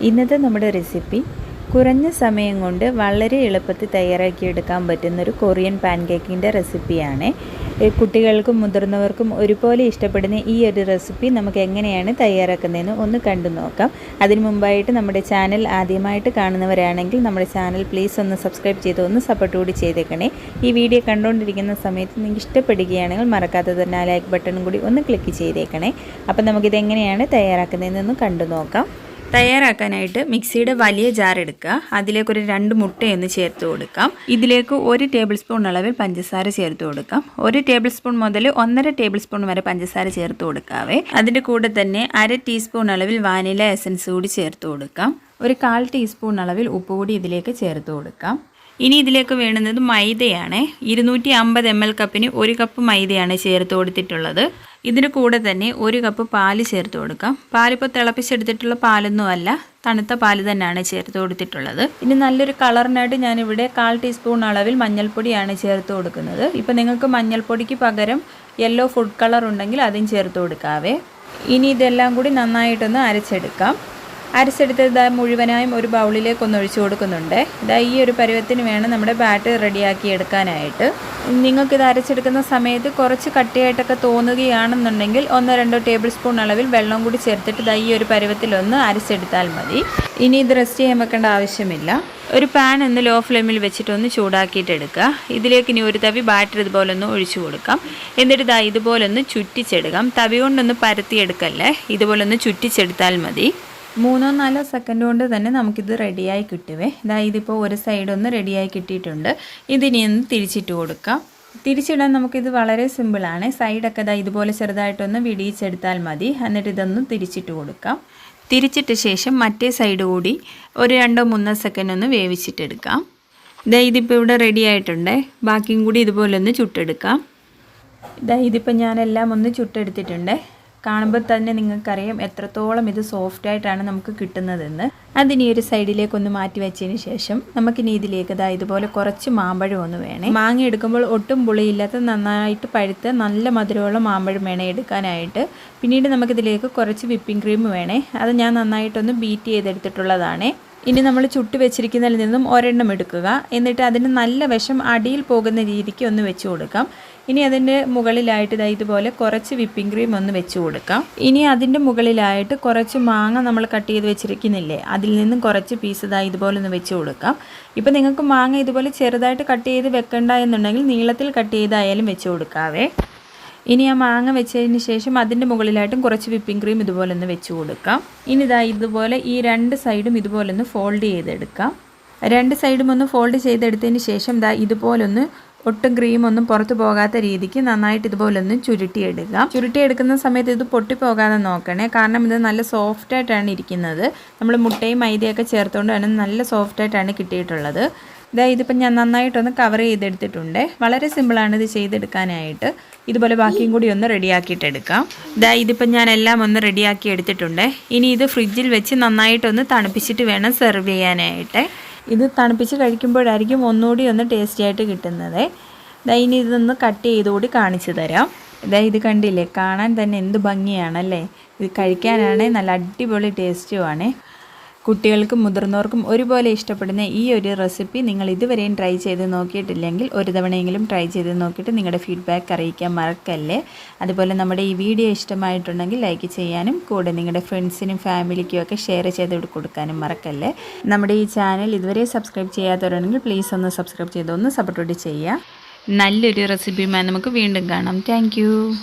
ഇന്നത്തെ നമ്മുടെ റെസിപ്പി കുറഞ്ഞ സമയം കൊണ്ട് വളരെ എളുപ്പത്തിൽ തയ്യാറാക്കിയെടുക്കാൻ പറ്റുന്നൊരു കൊറിയൻ പാൻകേക്കിൻ്റെ റെസിപ്പിയാണ്. കുട്ടികൾക്കും മുതിർന്നവർക്കും ഒരുപോലെ ഇഷ്ടപ്പെടുന്ന ഈ ഒരു റെസിപ്പി നമുക്ക് എങ്ങനെയാണ് തയ്യാറാക്കുന്നതെന്ന് ഒന്ന് കണ്ടു നോക്കാം. അതിനു മുമ്പായിട്ട് നമ്മുടെ ചാനൽ ആദ്യമായിട്ട് കാണുന്നവരാണെങ്കിൽ നമ്മുടെ ചാനൽ പ്ലീസ് ഒന്ന് സബ്സ്ക്രൈബ് ചെയ്ത് ഒന്ന് സപ്പോർട്ട് കൂടി ചെയ്തേക്കണേ. ഈ വീഡിയോ കണ്ടുകൊണ്ടിരിക്കുന്ന സമയത്ത് നിങ്ങൾക്ക് ഇഷ്ടപ്പെടുകയാണെങ്കിൽ മറക്കാതെ തന്നെ ആ ലൈക്ക് ബട്ടണും കൂടി ഒന്ന് ക്ലിക്ക് ചെയ്തേക്കണേ. അപ്പം നമുക്കിതെങ്ങനെയാണ് തയ്യാറാക്കുന്നതെന്നൊന്ന് കണ്ടു നോക്കാം. തയ്യാറാക്കാനായിട്ട് മിക്സിയുടെ വലിയ ജാർ എടുക്കുക. അതിലേക്ക് ഒരു 2 മുട്ടയൊന്ന് ചേർത്ത് കൊടുക്കാം. ഇതിലേക്ക് 1 ടേബിൾ സ്പൂൺ അളവിൽ പഞ്ചസാര ചേർത്ത് കൊടുക്കാം. 1 ടേബിൾ സ്പൂൺ മുതൽ 1.5 ടേബിൾ സ്പൂൺ വരെ പഞ്ചസാര ചേർത്ത് കൊടുക്കാവേ. അതിൻ്റെ കൂടെ തന്നെ 1/2 ടീസ്പൂൺ അളവിൽ വാനില എസൻസ് കൂടി ചേർത്ത് കൊടുക്കാം. ഒരു 1/4 ടീസ്പൂൺ അളവിൽ ഉപ്പ് കൂടി ഇതിലേക്ക് ചേർത്ത് കൊടുക്കാം. ഇനി ഇതിലേക്ക് വേണ്ടുന്നത് മൈദയാണ്. 250 ml കപ്പിന് 1 കപ്പ് മൈദയാണ് ചേർത്ത് കൊടുത്തിട്ടുള്ളത്. ഇതിന് കൂടെ തന്നെ 1 കപ്പ് പാല് ചേർത്ത് കൊടുക്കാം. പാലിപ്പോൾ തിളപ്പിച്ചെടുത്തിട്ടുള്ള പാലൊന്നും അല്ല, തണുത്ത പാല് തന്നെയാണ് ചേർത്ത് കൊടുത്തിട്ടുള്ളത്. ഇനി നല്ലൊരു കളറിനായിട്ട് ഞാനിവിടെ 1/4 ടീസ്പൂൺ അളവിൽ മഞ്ഞൾപ്പൊടിയാണ് ചേർത്ത് കൊടുക്കുന്നത്. ഇപ്പോൾ നിങ്ങൾക്ക് മഞ്ഞൾപ്പൊടിക്ക് പകരം യെല്ലോ ഫുഡ് കളർ ഉണ്ടെങ്കിൽ അതും ചേർത്ത് കൊടുക്കാവേ. ഇനി ഇതെല്ലാം കൂടി നന്നായിട്ടൊന്ന് അരച്ചെടുക്കാം. അരച്ചെടുത്തത് മുഴുവനായും ഒരു ബൗളിലേക്കൊന്ന് ഒഴിച്ചു കൊടുക്കുന്നുണ്ട്. ഈ ഒരു പരുവത്തിന് വേണം നമ്മുടെ ബാറ്റർ റെഡിയാക്കി എടുക്കാനായിട്ട്. നിങ്ങൾക്കിത് അരച്ചെടുക്കുന്ന സമയത്ത് കുറച്ച് കട്ടിയായിട്ടൊക്കെ തോന്നുകയാണെന്നുണ്ടെങ്കിൽ 1-2 ടേബിൾ സ്പൂൺ അളവിൽ വെള്ളം കൂടി ചേർത്തിട്ട് ഈ ഒരു പരുവത്തിലൊന്ന് അരച്ചെടുത്താൽ മതി. ഇനി ഇത് റെസ്റ്റ് ചെയ്യാൻ വെക്കേണ്ട ആവശ്യമില്ല. ഒരു പാൻ ഒന്ന് ലോ ഫ്ലെയിമിൽ വെച്ചിട്ടൊന്ന് ചൂടാക്കിയിട്ട് എടുക്കുക. ഇതിലേക്ക് ഇനി ഒരു തവി ബാറ്റർ ഇതുപോലെ ഒന്ന് ഒഴിച്ചു കൊടുക്കാം. എന്നിട്ട് ഇതുപോലൊന്ന് ചുറ്റിച്ചെടുക്കാം. തവി കൊണ്ടൊന്ന് പരത്തിയെടുക്കല്ലേ, ഇതുപോലൊന്ന് ചുറ്റിച്ചെടുത്താൽ മതി. 3-4 സെക്കൻഡ് കൊണ്ട് തന്നെ നമുക്കിത് റെഡിയായി കിട്ടുവേ. ഇതിപ്പോൾ ഒരു സൈഡൊന്ന് റെഡിയായി കിട്ടിയിട്ടുണ്ട്. ഇതിനി ഒന്ന് തിരിച്ചിട്ട് കൊടുക്കാം. തിരിച്ചിടാൻ നമുക്കിത് വളരെ സിമ്പിളാണ്. സൈഡൊക്കെ ഇതുപോലെ ചെറുതായിട്ടൊന്ന് വിടിയിച്ചെടുത്താൽ മതി. എന്നിട്ട് ഇതൊന്ന് തിരിച്ചിട്ട് കൊടുക്കാം. തിരിച്ചിട്ട ശേഷം മറ്റേ സൈഡ് കൂടി ഒരു 2-3 സെക്കൻഡ് ഒന്ന് വേവിച്ചിട്ടെടുക്കാം. ഇതിപ്പോൾ ഇവിടെ റെഡി ആയിട്ടുണ്ട്. ബാക്കിയും കൂടി ഇതുപോലെ ഒന്ന് ചുട്ടെടുക്കാം. ഇതിപ്പോൾ ഞാനെല്ലാം ഒന്ന് ചുട്ടെടുത്തിട്ടുണ്ട്. കാണുമ്പോൾ തന്നെ നിങ്ങൾക്കറിയാം എത്രത്തോളം ഇത് സോഫ്റ്റായിട്ടാണ് നമുക്ക് കിട്ടുന്നതെന്ന്. അതിനി ഒരു സൈഡിലേക്കൊന്ന് മാറ്റി വെച്ചതിന് ശേഷം നമുക്കിനി ഇതിലേക്ക് ഇതുപോലെ കുറച്ച് മാമ്പഴം ഒന്ന് വേണേ. മാങ്ങ എടുക്കുമ്പോൾ ഒട്ടും പുളിയില്ലാത്ത നന്നായിട്ട് പഴുത്ത നല്ല മധുരമുള്ള മാമ്പഴം വേണേ എടുക്കാനായിട്ട്. പിന്നീട് നമുക്കിതിലേക്ക് കുറച്ച് വിപ്പിംഗ് ക്രീം വേണേ. അത് ഞാൻ നന്നായിട്ടൊന്ന് ബീറ്റ് ചെയ്തെടുത്തിട്ടുള്ളതാണ്. ഇനി നമ്മൾ ചുട്ട് വെച്ചിരിക്കുന്നതിൽ നിന്നും ഒരെണ്ണം എടുക്കുക. എന്നിട്ട് അതിന് നല്ല വശം അടിയിൽ പോകുന്ന രീതിക്ക് ഒന്ന് വെച്ച് കൊടുക്കാം. ഇനി അതിൻ്റെ മുകളിലായിട്ട് ഇതുപോലെ കുറച്ച് വിപ്പിംഗ് ക്രീം ഒന്ന് വെച്ച് കൊടുക്കാം. ഇനി അതിൻ്റെ മുകളിലായിട്ട് കുറച്ച് മാങ്ങ നമ്മൾ കട്ട് ചെയ്ത് വെച്ചിരിക്കുന്നില്ലേ, അതിൽ നിന്നും കുറച്ച് പീസ് ഇതുപോലെ ഒന്ന് വെച്ച് കൊടുക്കാം. ഇപ്പോൾ നിങ്ങൾക്ക് മാങ്ങ ഇതുപോലെ ചെറുതായിട്ട് കട്ട് ചെയ്ത് വെക്കണ്ട എന്നുണ്ടെങ്കിൽ നീളത്തിൽ കട്ട് ചെയ്തായാലും വെച്ച് കൊടുക്കാവേ. ഇനി ആ മാങ്ങ വെച്ചതിന് ശേഷം അതിൻ്റെ മുകളിലായിട്ടും കുറച്ച് വിപ്പിംഗ് ക്രീം ഇതുപോലെ ഒന്ന് വെച്ച് കൊടുക്കാം. ഇനി ഇതുപോലെ ഈ 2 സൈഡും ഇതുപോലെ ഒന്ന് ഫോൾഡ് ചെയ്തെടുക്കാം. 2 സൈഡും ഒന്ന് ഫോൾഡ് ചെയ്തെടുത്തതിന് ശേഷം ഇതുപോലൊന്ന് ഒട്ടും ക്രീം ഒന്നും പുറത്ത് പോകാത്ത രീതിക്ക് നന്നായിട്ട് ഇതുപോലൊന്ന് ചുരുട്ടിയെടുക്കാം. ചുരുട്ടിയെടുക്കുന്ന സമയത്ത് ഇത് പൊട്ടിപ്പോകാതെ നോക്കണേ. കാരണം ഇത് നല്ല സോഫ്റ്റായിട്ടാണ് ഇരിക്കുന്നത്. നമ്മൾ മുട്ടയും മൈദയൊക്കെ ചേർത്തുകൊണ്ട് തന്നെ നല്ല സോഫ്റ്റായിട്ടാണ് കിട്ടിയിട്ടുള്ളത്. ഇതിപ്പോൾ ഞാൻ നന്നായിട്ടൊന്ന് കവർ ചെയ്തെടുത്തിട്ടുണ്ട്. വളരെ സിമ്പിളാണ് ഇത് ചെയ്തെടുക്കാനായിട്ട്. ഇതുപോലെ ബാക്കിയും കൂടി ഒന്ന് റെഡിയാക്കിയിട്ടെടുക്കാം. ഇതിപ്പോൾ ഞാൻ എല്ലാം ഒന്ന് റെഡിയാക്കി എടുത്തിട്ടുണ്ട്. ഇനി ഇത് ഫ്രിഡ്ജിൽ വെച്ച് നന്നായിട്ടൊന്ന് തണുപ്പിച്ചിട്ട് വേണം സെർവ് ചെയ്യാനായിട്ട്. ഇത് തണുപ്പിച്ച് കഴിക്കുമ്പോഴായിരിക്കും ഒന്നുകൂടി ഒന്ന് ടേസ്റ്റി ആയിട്ട് കിട്ടുന്നത്. ഇനി ഇതൊന്ന് കട്ട് ചെയ്തുകൂടി കാണിച്ചു തരാം. ഇത് കണ്ടില്ലേ, കാണാൻ തന്നെ എന്ത് ഭംഗിയാണല്ലേ. ഇത് കഴിക്കാനാണെങ്കിൽ നല്ല അടിപൊളി ടേസ്റ്റുമാണ്. കുട്ടികൾക്കും മുതിർന്നവർക്കും ഒരുപോലെ ഇഷ്ടപ്പെടുന്ന ഈ ഒരു റെസിപ്പി നിങ്ങൾ ഇതുവരെയും ട്രൈ ചെയ്ത് നോക്കിയിട്ടില്ലെങ്കിൽ ഒരു തവണയെങ്കിലും ട്രൈ ചെയ്ത് നോക്കിയിട്ട് നിങ്ങളുടെ ഫീഡ്ബാക്ക് അറിയിക്കാൻ മറക്കല്ലേ. അതുപോലെ നമ്മുടെ ഈ വീഡിയോ ഇഷ്ടമായിട്ടുണ്ടെങ്കിൽ ലൈക്ക് ചെയ്യാനും കൂടെ നിങ്ങളുടെ ഫ്രണ്ട്സിനും ഫാമിലിക്കും ഒക്കെ ഷെയർ ചെയ്ത് കൊടുക്കാനും മറക്കല്ലേ. നമ്മുടെ ഈ ചാനൽ ഇതുവരെ സബ്സ്ക്രൈബ് ചെയ്യാത്തവരാണെങ്കിൽ പ്ലീസ് ഒന്ന് സബ്സ്ക്രൈബ് ചെയ്ത് ഒന്ന് സപ്പോർട്ട് ചെയ്യുക. നല്ലൊരു റെസിപ്പിയുമായി നമുക്ക് വീണ്ടും കാണാം. താങ്ക്